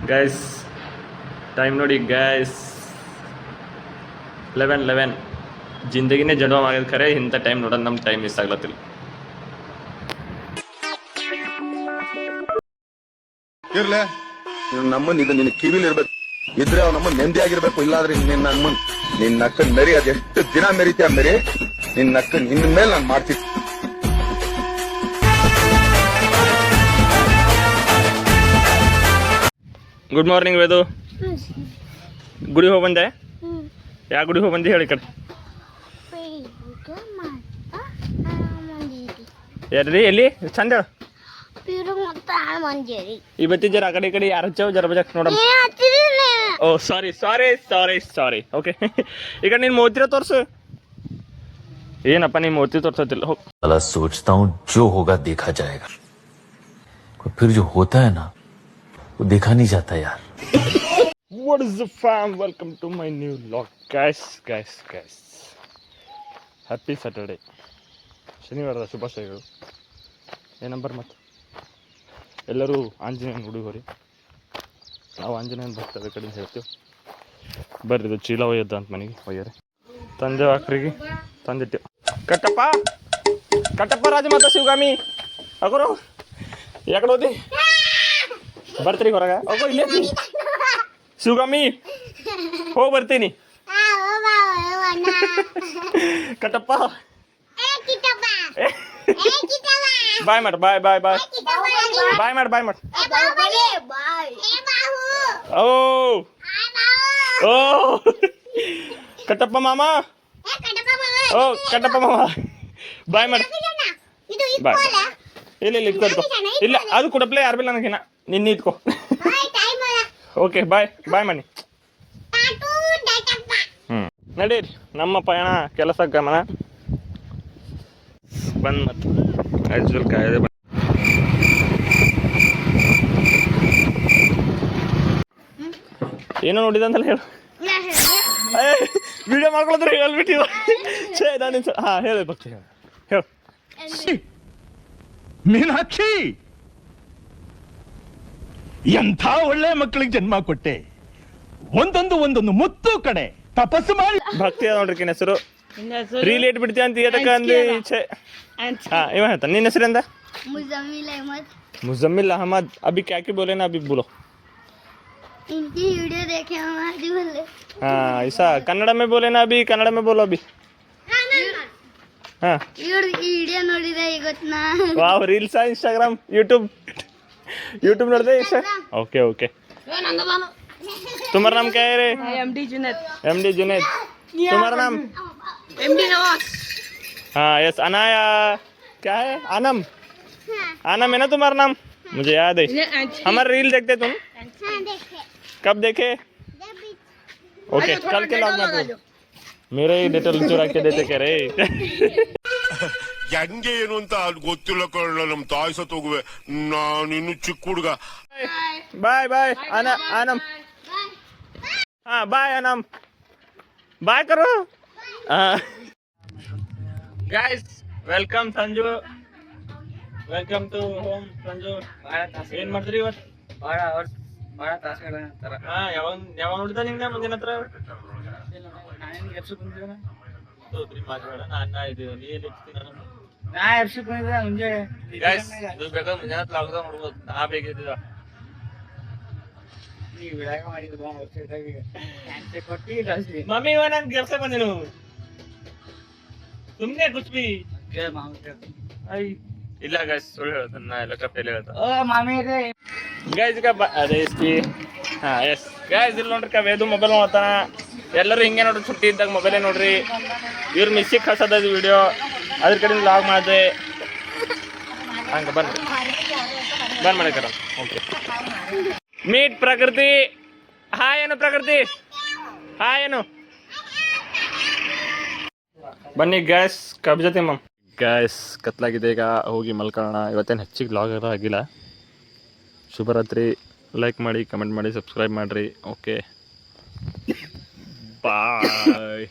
Guys time ನೋಡಿ guys 11 ಜಿಂದಗಿನೇ ಜನ್ಮ ಆಗಿದ್ ಖರೆ ಇಂಥ ಟೈಮ್ ನೋಡೋದು ನಮ್ಮ ಟೈಮ್ ಮಿಸ್ ಆಗ್ಲತ್ತಿಲ್ಲ. ಇರ್ಲೆ ನಮ್ಮನ್ ಇದು ನಿನ್ನ ಕಿವಿಲಿ ಇರ್ಬೇಕು, ಇದ್ರೆ ಅವ್ ನಮ್ಮನ್ ನೆಮ್ಮದಿ ಆಗಿರ್ಬೇಕು. ಇಲ್ಲಾದ್ರೆ ನಿನ್ನ ಅಕ್ಕನ್ ಮೆರಿ ಅದೆಷ್ಟು ದಿನ ಮೆರಿತೀಯ ಮೆರಿ, ನಿನ್ನ ಅಕ್ಕನ್ ಇನ್ ಮೇಲೆ ನಾನು ಮಾಡ್ತೀನಿ. Good morning Vedu. ಗುಡಿಗೆ ಹೋಗಿ ಬಂದೆ? ಯಾವ ಗುಡಿಗೆ ಹೋಗಿ ಬಂದೆ ಹೇಳಿ ಕಡೆ. ಯಾರ್ರಿ ಎಲ್ಲಿ ಚಂದ ಹೇಳು. ಈ ಬತ್ತಿ ಜರ ಆ ಕಡೆ ಈ ಕಡೆ ಯಾರು ಹಚ್ಚವು ಜರ ಬಜಾಕ್ ನೋಡ. ಓ ಸಾರಿ ಓಕೆ. ಈಗ ನೀನು ಮೋತಿರ ತೋರ್ಸು. ಏನಪ್ಪ ನೀನು ಮೋತಿ ತೋರ್ಸತ್ತಿಲ್ಲ. ಹೋಗಿ सोचता हूँ जो होगा देखा जाएगा, फिर जो होता है ना वो देखा नहीं जाता यार. What is the fam? Welcome to my new vlog, guys. Happy Saturday. ಶನಿವಾರದ ಶುಭಾಶಯಗಳು. ಏನಂಬರ್ ಮತ್ತು ಎಲ್ಲರೂ ಆಂಜನೇಯನ ಗುಡಿಗೆ ಹೋರಿ. ನಾವು ಆಂಜನೇಯನ ಭಕ್ತರ ಕಡೆ ಹೇಳ್ತೀವಿ. ಬರ್ರಿ ಇದು ಚೀಲ ಒಯ್ಯದ್ದ ಅಂತ ಮನೆಗೆ ಒಯ್ಯರಿ. ತಂದೆ ಆಕ್ರಿಗೆ ತಂದಿಟ್ಟೆವು. ಕಟ್ಟಪ್ಪ ರಾಜಮಾತ ಶಿವಗಾಮಿ ಅಗರು ಯಾಕಡೆ ಹೋದಿ? ಬರ್ತೀರಿ ಹೊರಗೆ ಹೋಗೋ ಇಲ್ಲೇ ಶಿವಗಾಮಿ ಹೋಗಿ ಬರ್ತೀನಿ. ಕಟ್ಟಪ್ಪ ಬಾಯ್ ಮಾಡು ಬಾಯ್ ಮಾಡು. ಓ ಕಟ್ಟಪ್ಪ ಮಾಮ. ಓ ಕಟ್ಟಪ್ಪ ಮಾಮ ಬಾಯ್ ಮಾಡು. ಬಾಯ್ ಇಲ್ಲ ಇಟ್ಕೋ. ಇಲ್ಲ ಅದು ಕೊಡಪ್ಲೆ ಯಾರು ಬಿಲ್ಲ ನನಗೇನ, ನಿನ್ನ ಇಟ್ಕೋ. ಓಕೆ ಬಾಯ್ ಮನಿ. ನಡೀರಿ ನಮ್ಮ ಪಯಣ ಕೆಲಸ ಗಮನ ಬಂದ್ ಮತ್ತು ಆ್ಯಸ್ ಕಾಯದೆ ಬಂದು ಏನೋ ನೋಡಿದಂತಲ್ಲ ಹೇಳು. ವಿಡಿಯೋ ಮಾಡ್ಕೊಳದ್ರೆ ಹೇಳ್ಬಿಟ್ಟಿವ. ನಾನು ಹಾಂ ಹೇಳಿ ಬರ್ತೀನಿ ಹೇಳು. ಮೀನಾಕ್ಷಿ, ಎಂಥ ಒಳ್ಳೆ ಮಕ್ಕಳಿಗೆ ಜನ್ಮ ಕೊಟ್ಟೆ. ಒಂದೊಂದು ಮುತ್ತು ಕಡೆ ತಪಸ್ಸು ಮಾಡಿ. ಭಕ್ತಿ ಅದ ನೋಡ್ರಿ ಕಿನ್ನ ಹೆಸರು. ರಿಲೇಟ್ ಬಿಡ್ತೀಯ ಅಂತ ಏತಕ್ಕ ಅಂದಿ ಇಚ್ಛೆ. हाँ इवन है तन्नी नसर अंदा मुजम्मिल अहमद. अभी क्या क्या बोले ना, अभी बोलो. इनकी वीडियो देखे हम आज बोले. हाँ ऐसा कन्नड़ में बोले ना, अभी कन्नड़ में बोलो अभी. हाँ वीडियो ನೋಡಿದೆ ಇವತ್ನಾ. वाह रील्स इंस्टाग्राम यूट्यूब ನೋಡಿದೆ ಇಷ್ಟ. ओके तुम्हारा नाम क्या है रे? MD जुनैद. तुम्हारा नाम? MD नवाज. हाँ यस. अनाया क्या है? आनम है ना तुम्हारा नाम? मुझे याद है. हमारा रील देखते तुम? कब देखे? ओके कल के लॉग में मेरे ही डिटेल चुरा के देते कह रहे. ಹೆಂಗೆ ಏನು ಅಂತ ಗೊತ್ತಿಲ್ಲ ಕಳ್ಳ. ನಮ್ಮ ತಾಯಿ ಸತ್ತೋಗುವೆ, ನಾನಿನ್ನು ಚಿಕ್ಕ ಹುಡುಗ. बाय आनम. हाँ बाय आनम. बाय करो. Guys welcome Sanju. Welcome to home Sanju. ಏನ್ ಮಾಡ್ತೀರಿ ಇವತ್ತು? ಭಾಳ ತಾಸ್ಗಳ ತರ. ಹಾಂ ಯಾವಾಗ ನೋಡಿದ ನಿಂಗೆ ಮುಂದಿನ ಹತ್ರ? ನಾನೇನು ಎಪ್ಸಕ್ಕೆ ಬಂದಿದ್ದೇನೆ. ತೋದ್ರಿ ಮಾತಾಡ ನಾನು ಇದ್ದೀವಿ. ನೀ ಎಲ್ಲಿ ಇರ್ತೀನಿ? ನಾ ಎಪ್ಸಕ್ಕೆ ಬಂದಿದ್ದೆ ಮುಂಜಾನೆ. ಗೈಸ್ ಇದು ಬೇಕಾದ್ರೆ ಮುಂಜಾನೆ ಹತ್ರ ಲಾಕ್ಡೌನ್ ಮಾಡ್ಬೋದು. ನಾ ಬೇಕಿದ್ದ ನೀವು ವಿಳಾಗ ಮಾಡಿದ್ರು ಕೊಟ್ಟು ಮಮ್ಮಿ ಇವ ನಾನು ಕೆಲಸ ಬಂದೇನು तुमने कुछ भी ಇಲ್ಲ ಗೈಸ್ ಸುಳ್ಳು ಹೇಳ್ತಾನೆ ನಾ ಎಲ್ಲ ಕಪ್ಪೆಲ್ಲ ಹೇಳ್ತಾನೆ. ಗೈಸ್ ಈಗ ಅದೇ ಇಸ್ತಿ. ಹಾಂ ಎಸ್ ಗೈಸ್ ಇಲ್ಲಿ ನೋಡ್ರಿ ವೇದು ಮೊಬೈಲ್ ನೋಡ್ತಾನ. ಎಲ್ಲರೂ ಹಿಂಗೆ ನೋಡ್ರಿ ಸುಟ್ಟಿ ಇದ್ದಾಗ ಮೊಬೈಲೇ ನೋಡ್ರಿ. ಇವ್ರು ಮಿಸ್ಸಿಗೆ ಕಳ್ಸೋದ ವಿಡಿಯೋ ಅದ್ರ ಕಡೆಯಿಂದ ಲಾಗ್ ಮಾಡಿದೆ. ಹಂಗೆ ಬಂದು ಮಾಡಕ್ಕಾರ. ಓಕೆ ಮೀಟ್ ಪ್ರಕೃತಿ. ಹಾಯ್ ಏನು ಪ್ರಕೃತಿ? ಹಾಯ್ ಏನು? ಬನ್ನಿ ಗ್ಯಾಸ್ ಕಬ್ಜತೆ ಮಮ್. ಗ್ಯಾಸ್ ಕತ್ಲಾಗಿದೆ, ಈಗ ಹೋಗಿ ಮಲ್ಕೊಳ್ಳೋಣ. ಇವತ್ತೇನು ಹೆಚ್ಚಿಗೆ ಲಾಗ್ ಆಗಿಲ್ಲ. ಶುಭರಾತ್ರಿ. ಲೈಕ್ ಮಾಡಿ, ಕಮೆಂಟ್ ಮಾಡಿ, ಸಬ್ಸ್ಕ್ರೈಬ್ ಮಾಡಿರಿ. ಓಕೆ ಬಾಯ್.